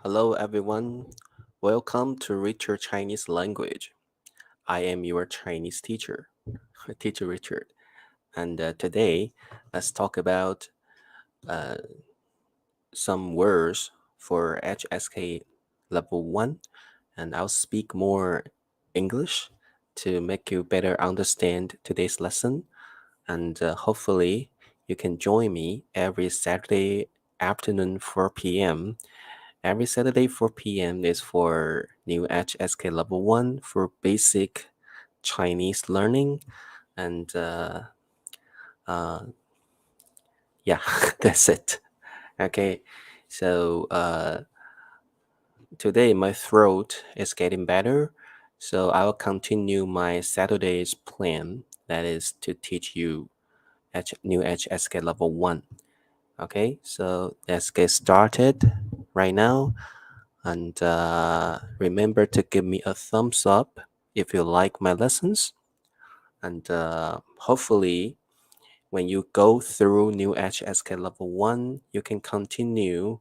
Hello, everyone. Welcome to Richard Chinese Language. I am your Chinese teacher, Teacher Richard. And today, let's talk about uh, some words for HSK Level 1. And I'll speak more English to make you better understand today's lesson. And hopefully, you can join me every Saturday afternoon 4 p.m. Every Saturday 4 p.m. is for new HSK Level 1 for basic Chinese learning. And uh, yeah, that's it. Okay, so today my throat is getting better. So I'll continue my Saturday's plan. That is to teach you new HSK Level 1. Okay, so let's get started right now. And remember to give me a thumbs up if you like my lessons. And hopefully, when you go through new HSK Level 1, you can continue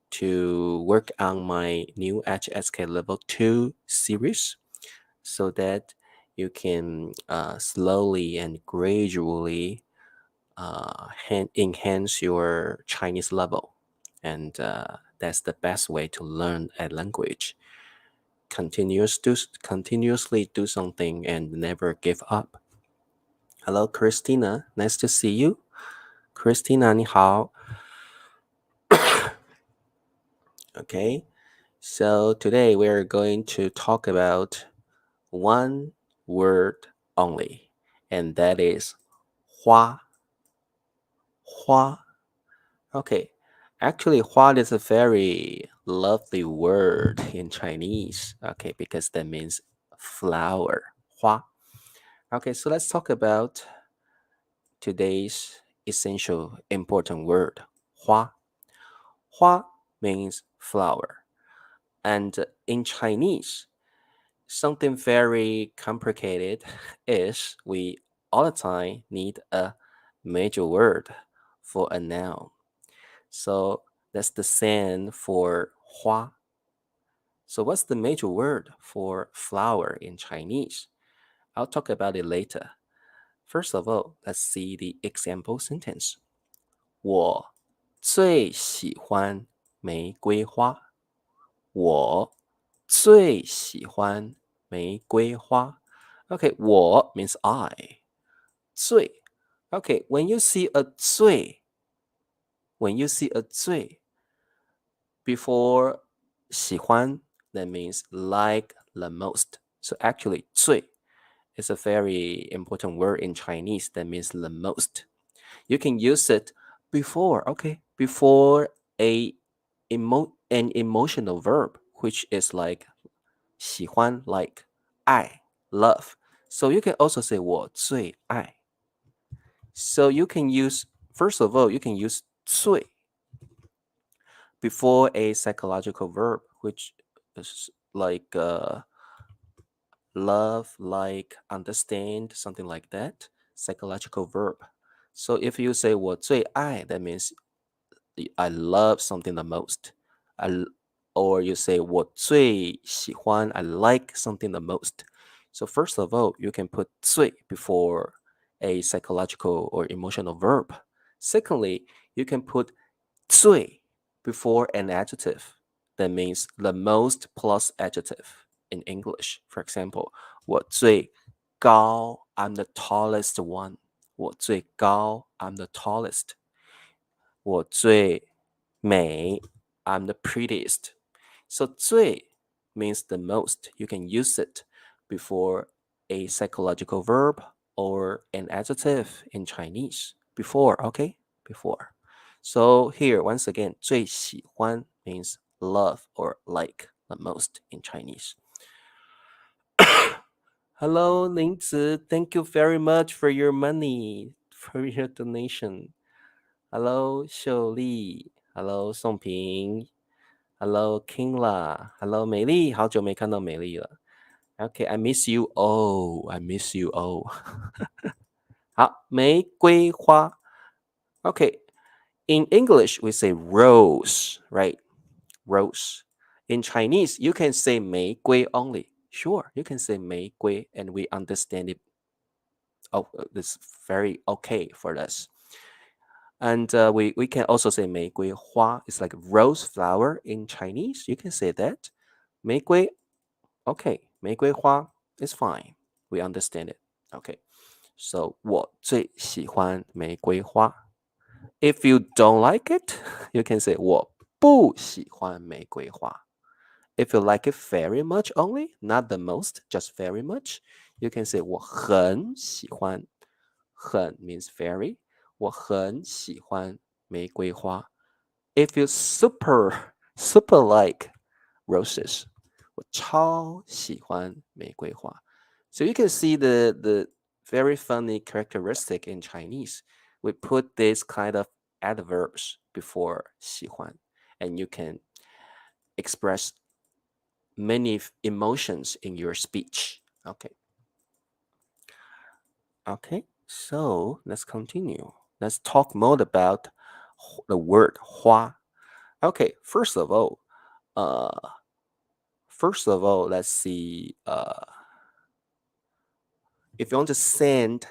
to work on my new HSK Level 2 series so that you can slowly and gradually enhance your Chinese level. And that's the best way to learn a language. Continuously do something and never give up. Hello, Christina. Nice to see you. Christina, 你好. Okay, so today we're going to talk about one word only, and that is 花. Okay, actually, 花 is a very lovely word in Chinese. Okay, because that means flower. 花. Okay, so let's talk about today's essential important word. 花. 花 means flower. And in Chinese, something very complicated is we all the time need a major word for a noun. So that's the same for 花. So what's the major word for flower in Chinese? I'll talk about it later. First of all, let's see the example sentence. 我最喜欢玫瑰花。我最喜欢玫瑰花. Okay, 我 means I. 最. Okay, when you see a 最 before 喜欢, that means like the most. So actually, 最 is a very important word in Chinese that means the most. You can use it before an emotional verb, which is like 喜欢 like 爱 love. So you can also say 我最爱. So you can use, first of all, you can use 最 before a psychological verb, which is like love, like, understand, something like that. Psychological verb. So if you say 我最爱, that means I love something the most. Or you say 我最喜欢, I like something the most. So first of all, you can put 最 before a psychological or emotional verb. Secondly, you can put 最 before an adjective. That means the most plus adjective in English. For example, 我最高, I'm the tallest one. 我最高, I'm the tallest. 我最美, I'm the prettiest. So 最 means the most. You can use it before a psychological verb or an adjective in Chinese. Before, okay? Before. So here, once again, 最喜欢 means love or like the most in Chinese. Hello, Lingzi. Thank you very much for your money, for your donation. Hello, 秀丽. Hello, 宋平. Hello, Kingla. Hello, 美丽. 好久没看到美丽了. Okay, I miss you all. I miss you all. 好，玫瑰花. Okay, in English we say rose, right? Rose. In Chinese, you can say 玫瑰 only. Sure, you can say 玫瑰 and we understand it. Oh, it's very okay for us. And we can also say 玫瑰花. It's like rose flower in Chinese. You can say that. 玫瑰, okay. 玫瑰花 is fine. We understand it. Okay. So 我最喜欢玫瑰花. If you don't like it, you can say 我不喜欢玫瑰花. If you like it very much only, not the most, just very much, you can say 我很喜欢. 很 means very. 我很喜欢玫瑰花. If you super like roses, 我超喜欢玫瑰花. So you can see the very funny characteristic in Chinese. We put this kind of adverbs before 喜欢, and you can express many emotions in your speech. Okay, so let's continue. Let's talk more about the word 花. Okay, first of all, let's see. If you want to send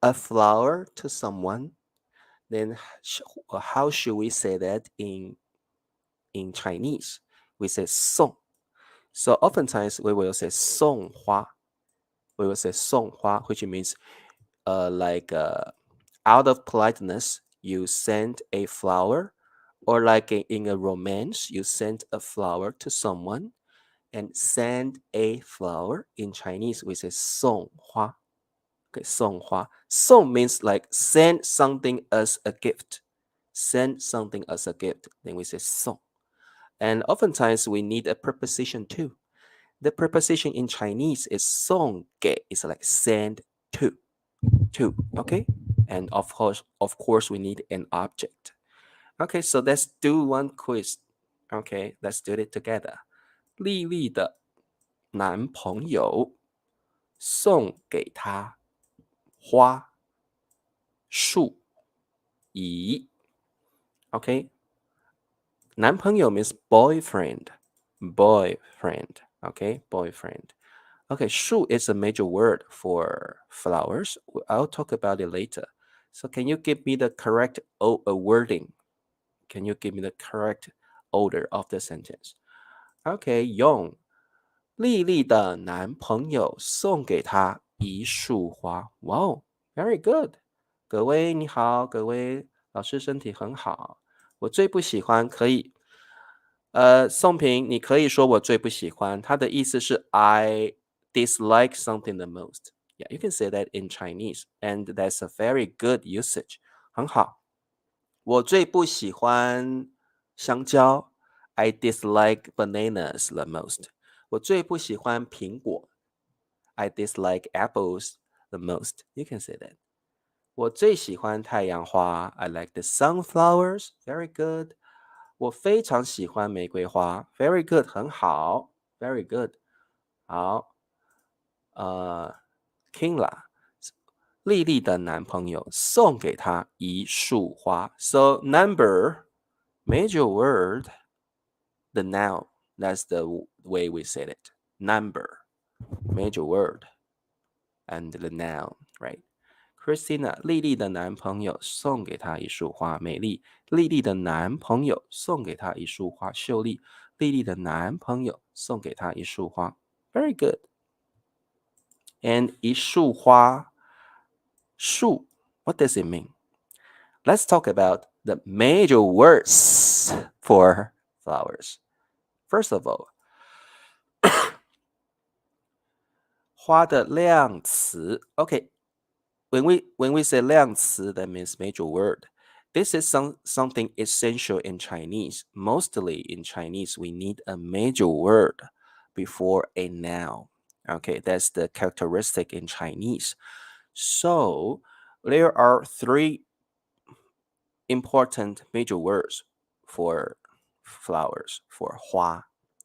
a flower to someone, then how should we say that in Chinese? We say 送. So oftentimes we will say 送花. We will say 送花, which means out of politeness, you send a flower, or like in a romance, you send a flower to someone, and send a flower in Chinese we say 送花. Okay, 送花. 送 means like send something as a gift. Send something as a gift. Then we say 送. And oftentimes we need a preposition too. The preposition in Chinese is 送给. It's like send to. Okay? And of course, we need an object. Okay, so let's do one quiz. Okay, let's do it together. 丽丽的男朋友送给她花束一. Okay, 男朋友 means boyfriend. Okay, boyfriend. Okay, 树 is a major word for flowers. I'll talk about it later. So can you give me the correct wording? Can you give me the correct order of the sentence? Okay, 用丽丽的男朋友送给她一束花. Wow, very good. 各位你好，各位老师身体很好。我最不喜欢可以宋平，你可以说我最不喜欢，它的意思是 I dislike something the most. Yeah, you can say that in Chinese, and that's a very good usage. 很好。我最不喜欢香蕉 I dislike bananas the most. 我最不喜欢苹果 I dislike apples the most. You can say that. 我最喜欢太阳花 I like the sunflowers. Very good. 我非常喜欢玫瑰花 Very good. 很好 Very good. 好Kingla 丽丽的男朋友送给她一束花 So number major word the noun. That's the way we said it. Number major word and the noun, right? Christina 丽丽的男朋友送给她一束花美丽丽丽的男朋友送给她一束花秀丽丽丽的男朋友送给她一束花 Very good. And 一束花树 What does it mean? Let's talk about the major words for flowers. First of all, 花的量词 Okay, when we say 量词 that means major word. This is something essential in Chinese. Mostly in Chinese, we need a major word before a noun. Okay, that's the characteristic in Chinese. So there are three important major words for flowers, for 花.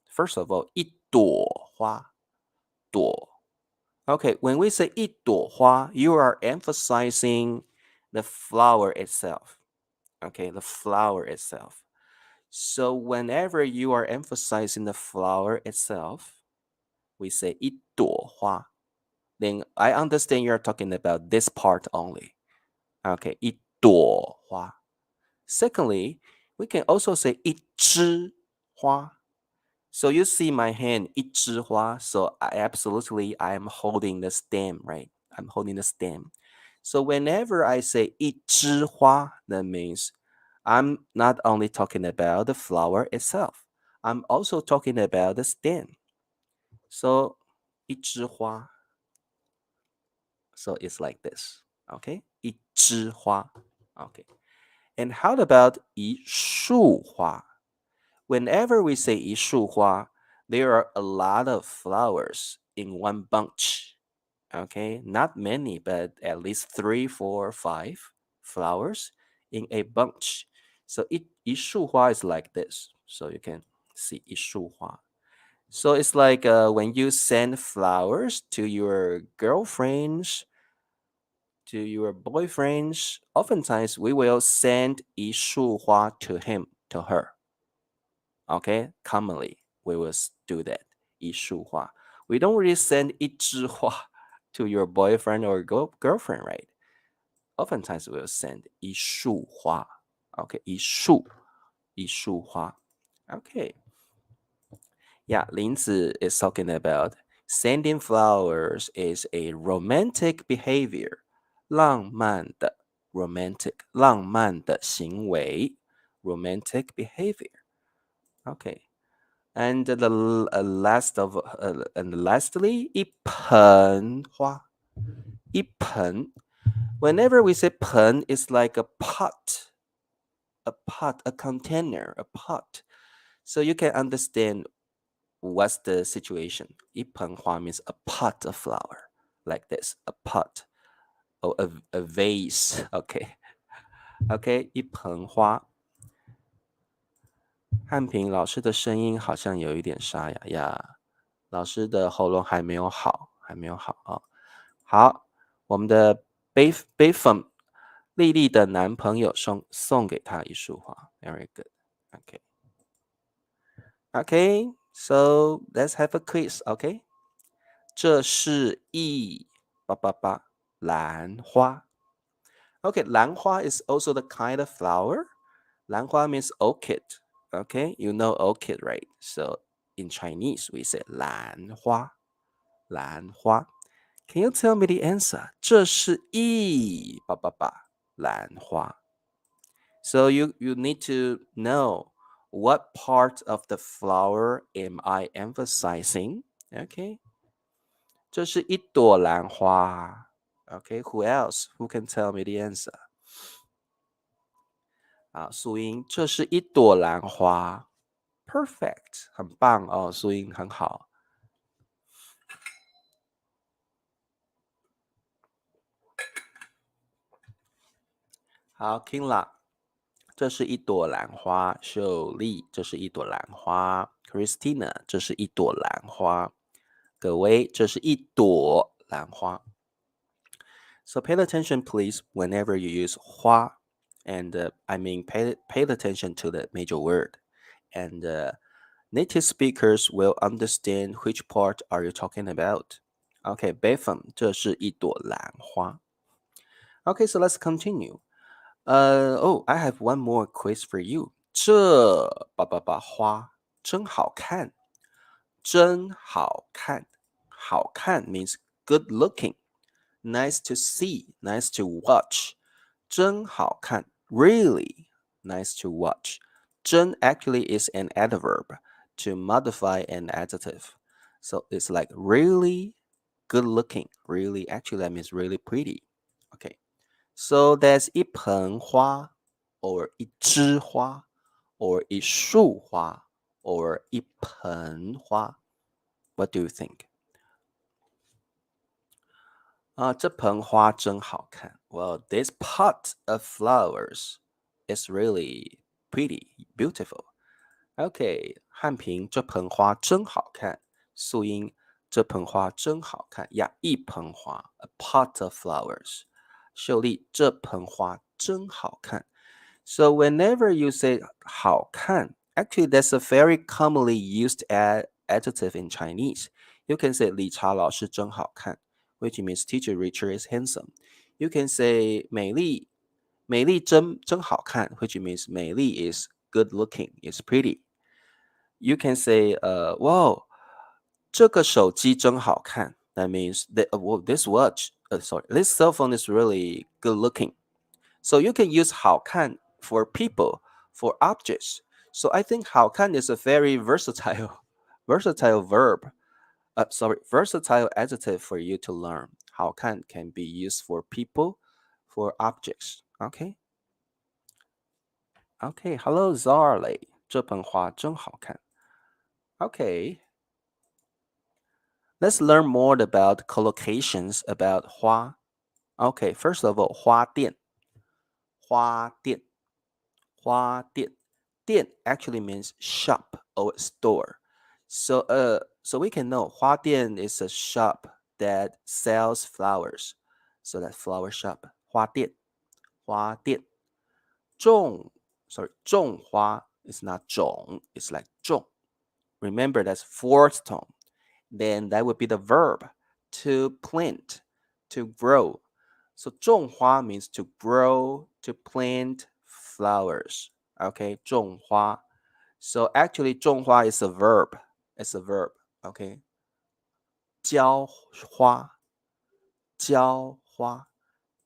First of all, 一朵花,朵. Okay, when we say 一朵花, you are emphasizing the flower itself. Okay, the flower itself. So whenever you are emphasizing the flower itself, we say 一朵花. Then I understand you're talking about this part only. Okay, 一朵花. Secondly, we can also say 一枝花. So you see my hand, 一枝花. So I am holding the stem, right? I'm holding the stem. So whenever I say 一枝花, that means I'm not only talking about the flower itself. I'm also talking about the stem. So 一枝花. So it's like this. Okay? 一枝花. Okay. And how about 一束花? Whenever we say 一束花, there are a lot of flowers in one bunch. Okay? Not many, but at least 3, 4, 5 flowers in a bunch. So 一束花 is like this. So you can see 一束花. So it's like when you send flowers to your girlfriends, to your boyfriends, oftentimes we will send 一束花 to him, to her. Okay, commonly we will do that. 一束花. We don't really send 一枝花 to your boyfriend or girlfriend, right? Oftentimes we will send 一束花. Okay, 一束花. Okay. Yeah, Linzi is talking about sending flowers is a romantic behavior. 浪漫的 romantic 浪漫的行为 romantic behavior. Okay. And lastly, 一盆花. 一盆. Whenever we say 盆, it's like a pot, a container, a pot. So you can understand what's the situation. 一盆花 means a pot of flower, like this, a pot, or a vase. Okay. Okay, 一盆花. 汉平老师的声音好像有一点沙哑呀，老师的喉咙还没有好啊。好，我们的悲粉丽丽的男朋友送给她一束花 ，very good. Okay. Okay, so let's have a quiz. Okay. 这是兰花. Okay, 兰花 is also the kind of flower. 兰花 means orchid. Okay, you know orchid, right? So in Chinese, we say 兰花. Can you tell me the answer? 这是兰花. So you need to know what part of the flower am I emphasizing? Okay. 这是一朵兰花. Okay, who else? Who can tell me the answer? 啊，素英，这是一朵兰花。Perfect， 很棒哦，素英很好。好 ，Kingla， 这是一朵兰花。秀丽，这是一朵兰花。Christina， 这是一朵兰花。葛薇，这是一朵兰花。So pay attention, please, whenever you use 花 and pay attention to the major word, and native speakers will understand which part are you talking about. Okay, 北粉，这是一朵兰花。Okay, so let's continue. I have one more quiz for you. 这花真好看，真好看。好看 means good looking, nice to see, nice to watch. 真好看 really nice to watch. 真 actually is an adverb to modify an adjective. So it's like really good looking. Really, actually that means really pretty. Okay. So there's 一盆花 or 一枝花 or 一束花 or 一盆花. What do you think? 这盆花真好看. Well, this pot of flowers is really pretty, beautiful. Okay, 汉平，这盆花真好看。素英，这盆花真好看呀，一盆花 ，a pot of flowers. 秀丽，这盆花真好看。So whenever you say 好看, actually that's a very commonly used adjective in Chinese. You can say 理查老师真好看, which means teacher Richard is handsome. You can say 美丽真好看, which means 美丽 is good looking, is pretty. You can say wow, 这个手机真好看. That means that well, this cell phone is really good looking. So you can use 好看 for people, for objects. So I think 好看 is a very versatile versatile verb. Versatile adjective for you to learn. 好看 can be used for people, for objects. Okay? Okay, hello Zarley. 这盆花真好看. Okay. Let's learn more about collocations about 花. Okay, first of all, 花店. 花店. 花店. 店 actually means shop or store. So we can know 花店 is a shop that sells flowers. So that flower shop. 花店. 花店. 种花 is not 种, it's like 种. Remember that's fourth tone. Then that would be the verb to plant, to grow. So 种花 means to grow, to plant flowers. Okay, 种花. So actually 种花 is a verb. It's a verb. Okay. 浇花. 浇花.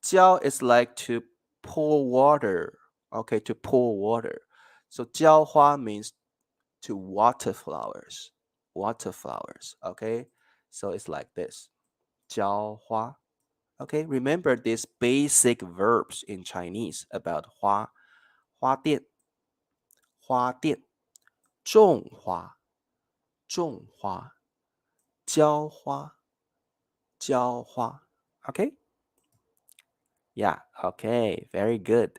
浇 is like to pour water. Okay, to pour water. So 浇花 means to water flowers. Water flowers. Okay. So it's like this. 浇花. Okay, remember these basic verbs in Chinese about 花. 花店. 花店. 种花. 种花. 浇花. 浇花. Okay? Yeah, okay, very good.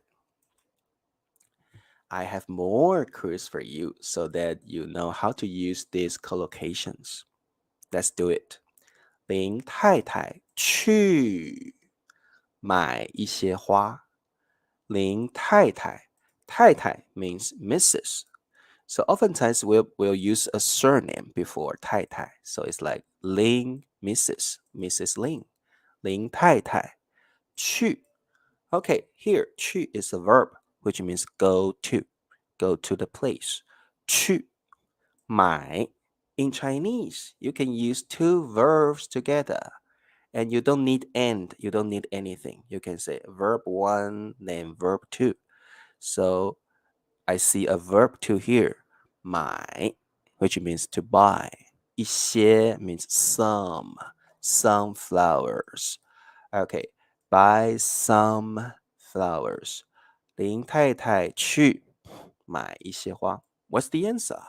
I have more quiz for you so that you know how to use these collocations. Let's do it. 林太太去买一些花。林太太，太太 means Mrs. So oftentimes we'll use a surname before 太太. So it's like Lin, Mrs. Lin. 林太太去. Okay, here 去 is a verb which means go to the place. 去买. In Chinese, you can use two verbs together. And you don't need and, you don't need anything. You can say verb 1, then verb 2. So I see a verb 2 here, 买, which means to buy. 一些 means some flowers. Okay, buy some flowers. 林太太去买一些花. What's the answer?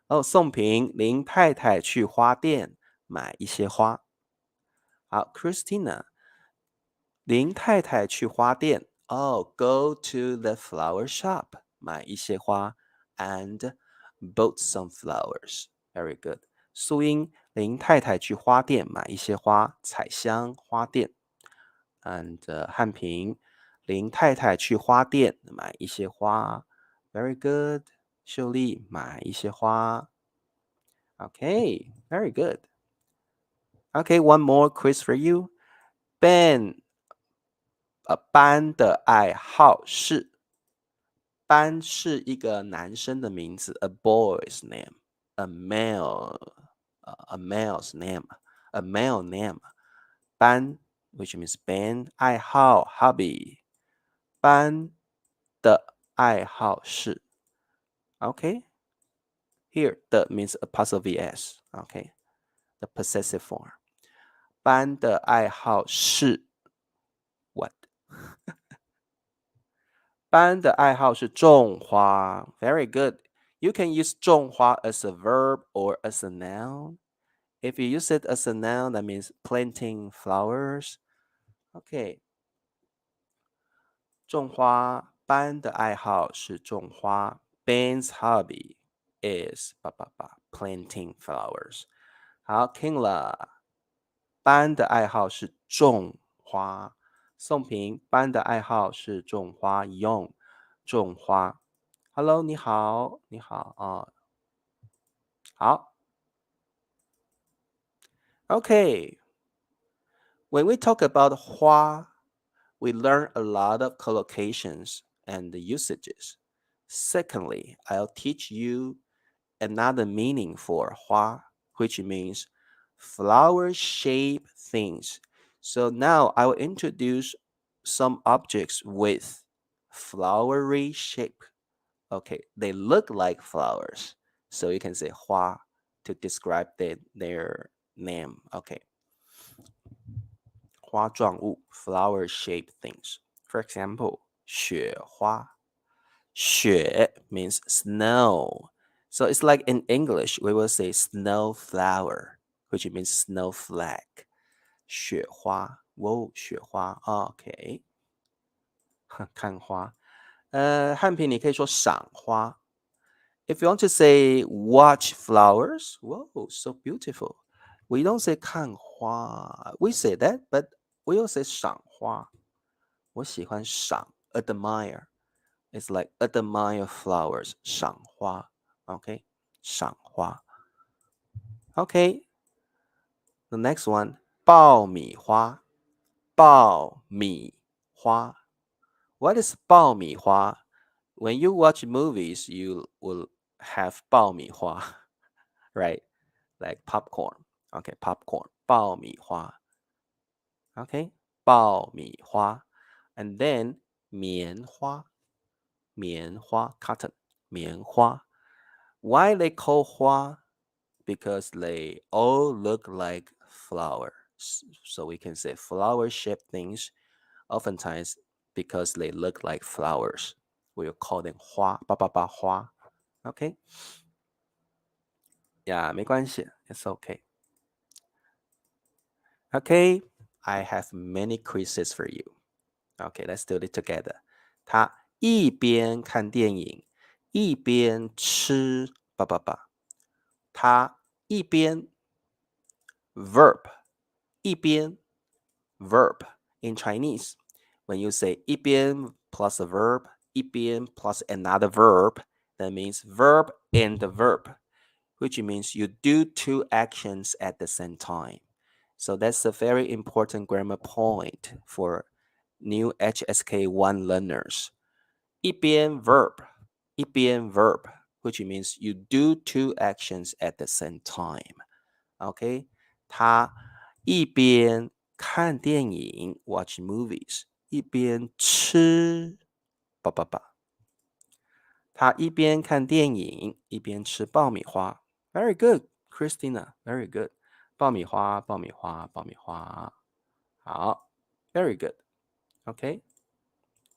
哦，宋平，林太太去花店买一些花。好 ，Christina，林太太去花店。Oh, go to the flower shop，买一些花 and bought some flowers. Very good. 苏英，林太太去花店买一些花，采香花店。And 汉平，林太太去花店买一些花。Very good. 秀丽，买一些花。Okay, very good. Okay, one more quiz for you. Ben 班的爱好是班是一个男生的名字 a boy's name, a male's name, a male name. 班 which means Ben 爱好 hobby. 班的爱好是 okay. Here the means apostrophe s. Okay, the possessive form. 班的爱好是 what? 班的爱好是种花。Very good. You can use 种花 as a verb or as a noun. If you use it as a noun, that means planting flowers. Okay. 种花班的爱好是种花。Ben's hobby is planting flowers. 好 Kingla 班的爱好是种花。宋平班的爱好是种花，yuán种花。Hello，你好，你好啊，好，OK。When we talk about 花 we learn a lot of collocations and usages. Secondly, I'll teach you another meaning for 花, which means flower-shaped things. So now I will introduce some objects with flowery shape. Okay, they look like flowers. So you can say 花 to describe their name. Okay. 花状物 flower-shaped things. For example, 雪花. 雪 means snow. So it's like in English, we will say snow flower, which means snowflake. 雪花 Whoa, 雪花 OK. 看花汉平你可以说赏花 If you want to say watch flowers, whoa, so beautiful. We don't say 看花 We say that, but we also say 赏花我喜欢赏 admire. It's like admire flowers 赏花 Okay, 赏花 Okay, the next one 爆米花爆米花 What is 爆米花 When you watch movies, you will have 爆米花 right? Like popcorn. Okay, popcorn. 爆米花 Okay, 爆米花 And then 棉花棉花 cotton 棉花 Why they call 花? Because they all look like flowers. So we can say flower-shaped things oftentimes because they look like flowers. We'll call them 花叭叭叭花 Okay? Yeah, 没关系 It's okay. Okay, I have many quizzes for you. Okay, let's do it together. 他一边看电影，一边吃叭叭叭。他一边 verb 一边 verb in Chinese. When you say 一边 plus a verb, 一边 plus another verb, that means verb and the verb, which means you do two actions at the same time. So that's a very important grammar point for new HSK 1 learners. 一边 verb, 一边 verb, which means you do two actions at the same time. Okay? 他一边看电影 watch movies, 一边吃叭叭叭。他一边看电影一边吃爆米花。Very good, Christina. Very good. 爆米花，爆米花，爆米花。好，Very good. Okay.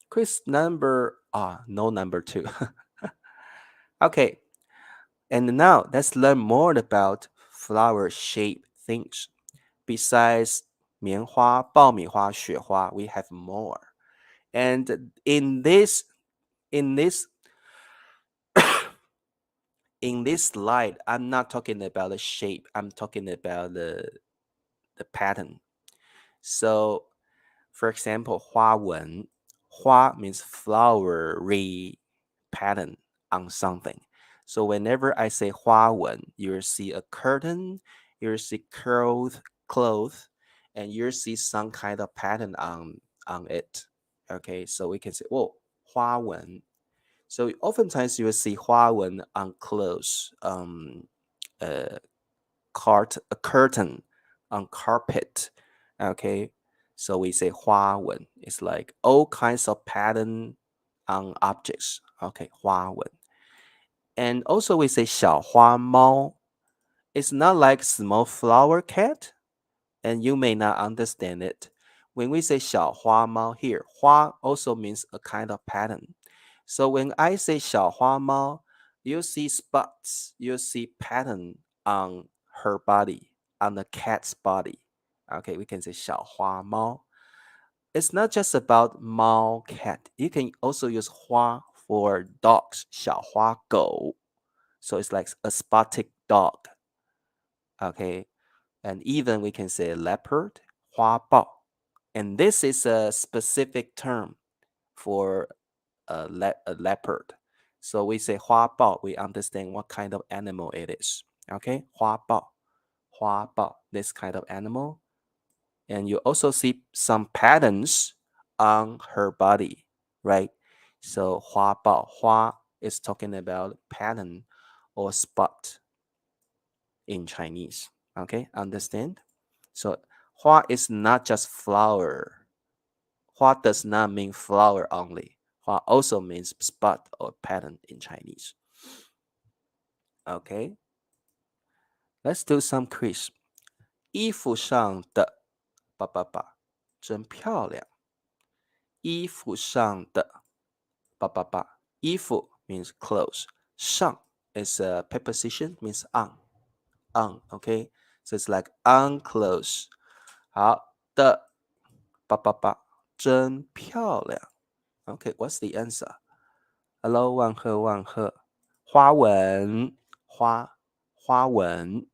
Quiz number no number 2. Okay. And now let's learn more about flower-shaped things. Besides 棉花、爆米花、雪花, we have more. And in this in this slide, I'm not talking about the shape. I'm talking about the pattern. So, for example, 花纹. 花 means flowery pattern on something. So whenever I say 花纹, you'll see a curtain, you'll see cloth, and you'll see some kind of pattern on it. Okay, so we can say, oh, 花纹. So oftentimes you will see 花纹 on clothes, a curtain on carpet. Okay, so we say 花纹. It's like all kinds of pattern on objects. Okay, 花纹. And also we say 小花猫. It's not like small flower cat, and you may not understand it. When we say 小花猫 here, 花 also means a kind of pattern. So when I say 小花猫, you see spots, you see pattern on her body, on the cat's body. Okay, we can say 小花猫. It's not just about 猫 cat. You can also use 花 for dogs, 小花狗. So it's like a spotted dog. Okay, and even we can say leopard, 花豹. And this is a specific term for a leopard. So we say 花豹, we understand what kind of animal it is. Okay, 花豹, this kind of animal. And you also see some patterns on her body, right? So 花豹, 花 is talking about pattern or spot in Chinese. Okay, understand? So 花 is not just flower. 花 does not mean flower only. 花 also means spot or pattern in Chinese. Okay, let's do some quiz. 衣服上的真漂亮。衣服上的衣服 means clothes. 上 is a preposition, means on, okay? So it's like on clothes. 好的真漂亮。Okay, what's the answer? Hello, 万鹤。花纹花纹。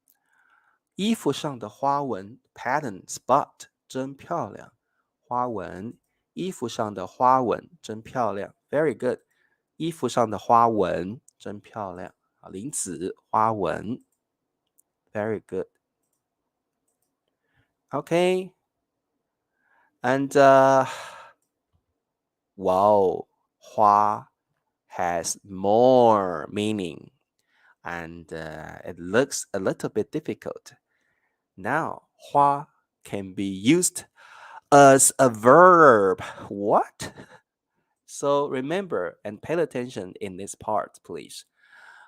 衣服上的花纹 pattern spot 真漂亮。花纹，衣服上的花纹真漂亮。Very good. 衣服上的花纹真漂亮。好，林子花纹。Very good. Okay. And wow, 花 has more meaning and it looks a little bit difficult. Now, 花 can be used as a verb. What? So remember and pay attention in this part, please.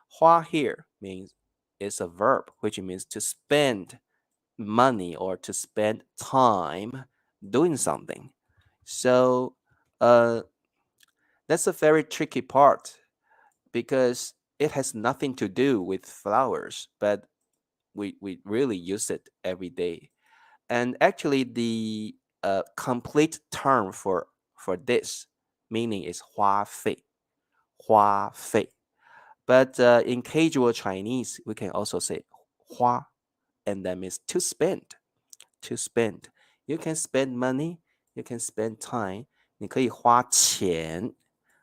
花 here means it's a verb, which means to spend money or to spend time doing something. So that's a very tricky part because it has nothing to do with flowers, but we really use it every day. And actually, the complete term for this meaning is 花费. But in casual Chinese, we can also say 花, and that means to spend. You can spend money, you can spend time. 你可以花钱，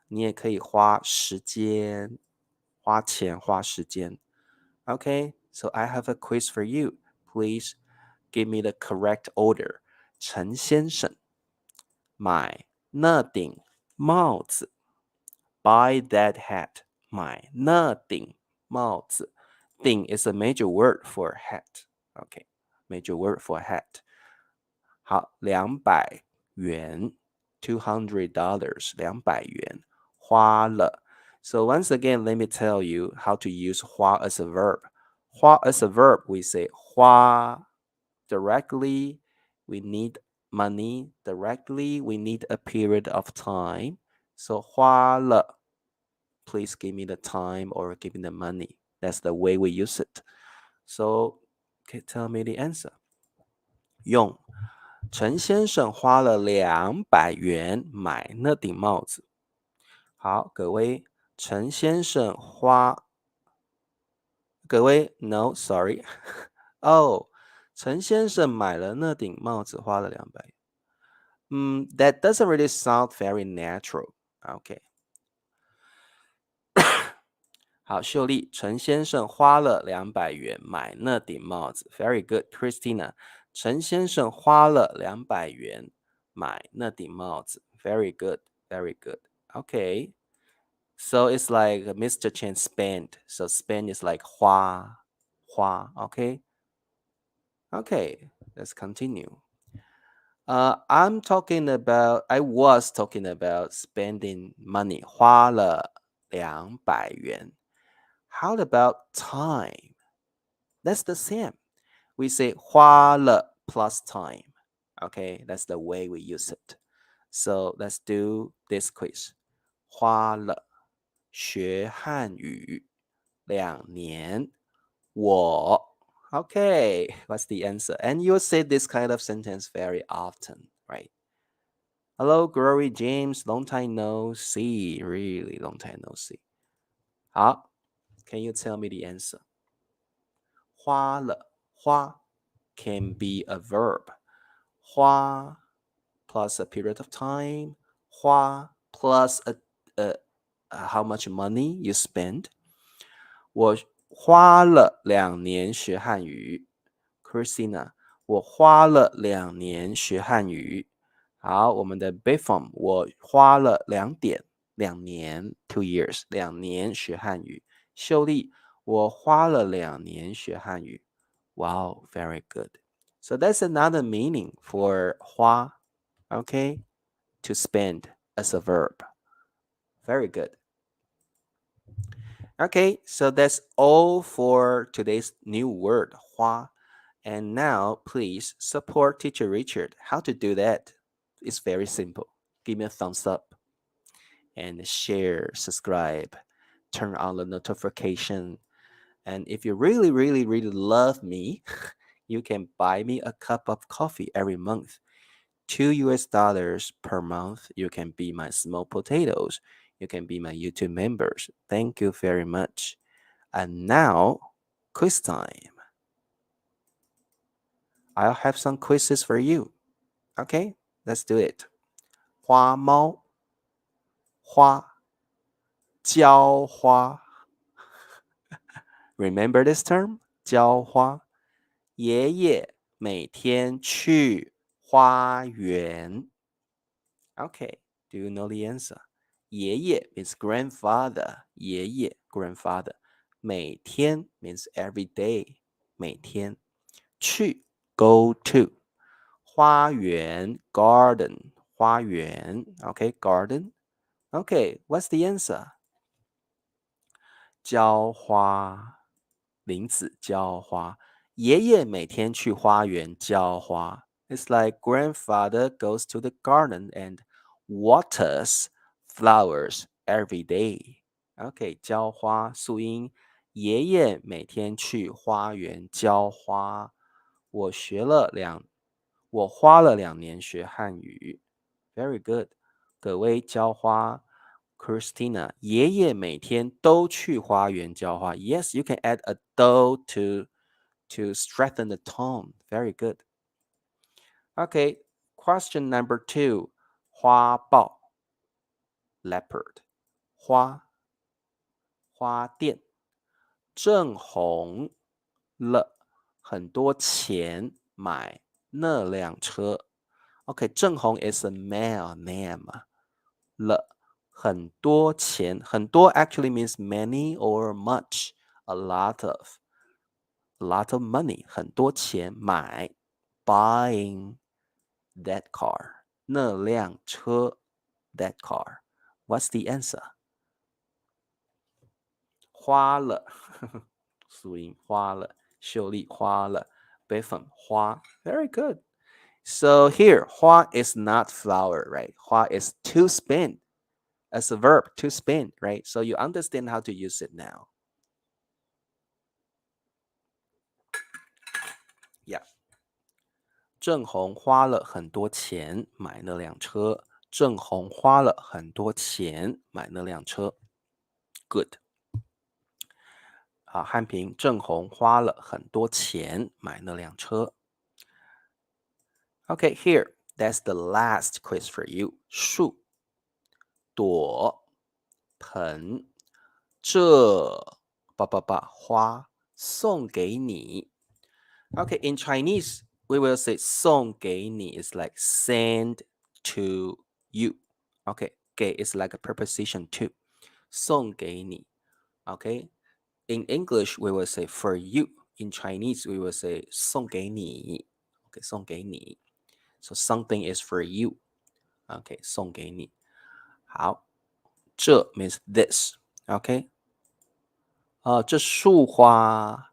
你也可以花时间。花钱花时间。Okay, so I have a quiz for you. Please give me the correct order. 陈先生买那顶帽子。Buy that hat. 买那顶帽子。顶 is a major word for hat. Okay, major word for hat. 好，200元，$200，200元，花了。So once again, let me tell you how to use 花 as a verb. 花 as a verb, we say 花 directly. We need money directly. We need a period of time. So 花了 please give me the time or give me the money. That's the way we use it. So, okay, tell me the answer. 用陈先生花了200元买那顶帽子。好，各位，陈先生各位 ，no sorry， 哦，陈先生买了那顶帽子花了200。That doesn't really sound very natural. Okay. 好，秀丽，陈先生花了200元买那顶帽子。Very good, Christina. 陈先生花了200元买那顶帽子。Very good, very good. Okay. So it's like Mr. Chen spent. So spend is like 花. Okay. Okay, let's continue. I was talking about spending money. 花了200元. How about time? That's the same. We say 花了 plus time. Okay, that's the way we use it. So let's do this quiz. 花了学汉语2年。我 Okay, what's the answer? And you'll say this kind of sentence very often, right? Hello, Glory James. Long time no see. Really long time no see. 好, can you tell me the answer? 花了花 can be a verb. 花 plus a period of time, 花 plus how much money you spend. 我花了2年学汉语。Christina, 我花了2年学汉语。好，我们的 big form, 我花了2年 2 years 2年学汉语。秀丽，我花了2年学汉语。Wow, very good. So that's another meaning for 花, okay? To spend as a verb. Very good. Okay, so that's all for today's new word, 花. And now, please support Teacher Richard. How to do that? It's very simple. Give me a thumbs up and share, subscribe, turn on the notification. And if you really, really, really love me, you can buy me a cup of coffee every month. $2 per month. You can be my small potatoes. You can be my YouTube members. Thank you very much. And now, quiz time. I'll have some quizzes for you. Okay, let's do it. 花猫，花，浇花。Remember this term? 浇花。爷爷每天去花园。Okay, do you know the answer? 爷爷 means grandfather. 爷爷 grandfather. 每天 means every day. 每天。去 go to. 花园 garden. 花园 okay, garden. Okay, what's the answer? 浇花。林子浇花。爷爷每天去花园浇花。It's like grandfather goes to the garden and waters flowers every day. Okay, 浇花素音。爷爷每天去花园浇花。我花了2年学汉语。Very good. 葛薇浇花。Christina, 爷爷每天都去花园浇花。Yes, you can add a do to strengthen the tone. Very good. Okay, question number 2. 花豹 leopard. 花店。正红了很多钱买那辆车。Okay, 正红 is a male name. 了很多钱，很多 actually means many or much, a lot of money, 很多钱买 buying that car, 那辆车 that car. What's the answer? 花了，素音花了，秀丽花了，北粉花 very good. So here, 花 is not flower, right? 花 is to spend. As a verb, to spend, right? So you understand how to use it now. Yeah. 郑红花了很多钱买那辆车。郑红花了很多钱买那辆车。Good. 汉平，郑红花了很多钱买那辆车。Okay, here, that's the last quiz for you. 树，朵，盆，这花送给你。Okay, in Chinese, we will say 送给你 is like send to you. Okay, 给 is like a preposition to. 送给你 Okay, in English, we will say for you. In Chinese, we will say 送给你 Okay, 送给你 So something is for you. Okay, 送给你好，这 means this. Okay, 这束花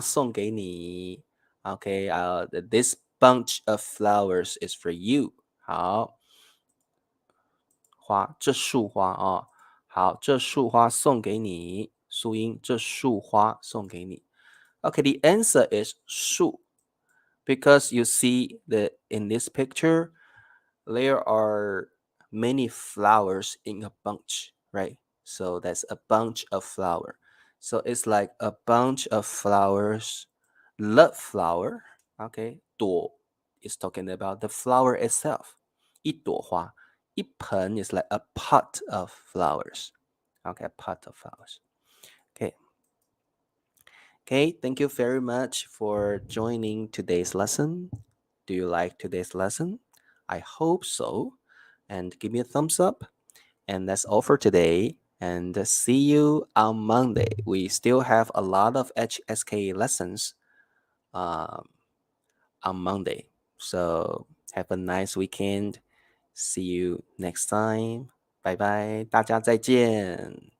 送给你。Okay, this bunch of flowers is for you. 好，这束花好，这束花送给你。素音，这束花送给你。Okay, the answer is 树 because you see that in this picture, there are many flowers in a bunch, right? So that's a bunch of flower. So it's like a bunch of flowers, love flower, okay? 朵 is talking about the flower itself. 一朵花，一盆 is like a pot of flowers. Okay, a pot of flowers. Okay. Okay, thank you very much for joining today's lesson. Do you like today's lesson? I hope so. And give me a thumbs up. And that's all for today. And see you on Monday. We still have a lot of HSK lessons on Monday. So have a nice weekend. See you next time. Bye bye. 大家再见。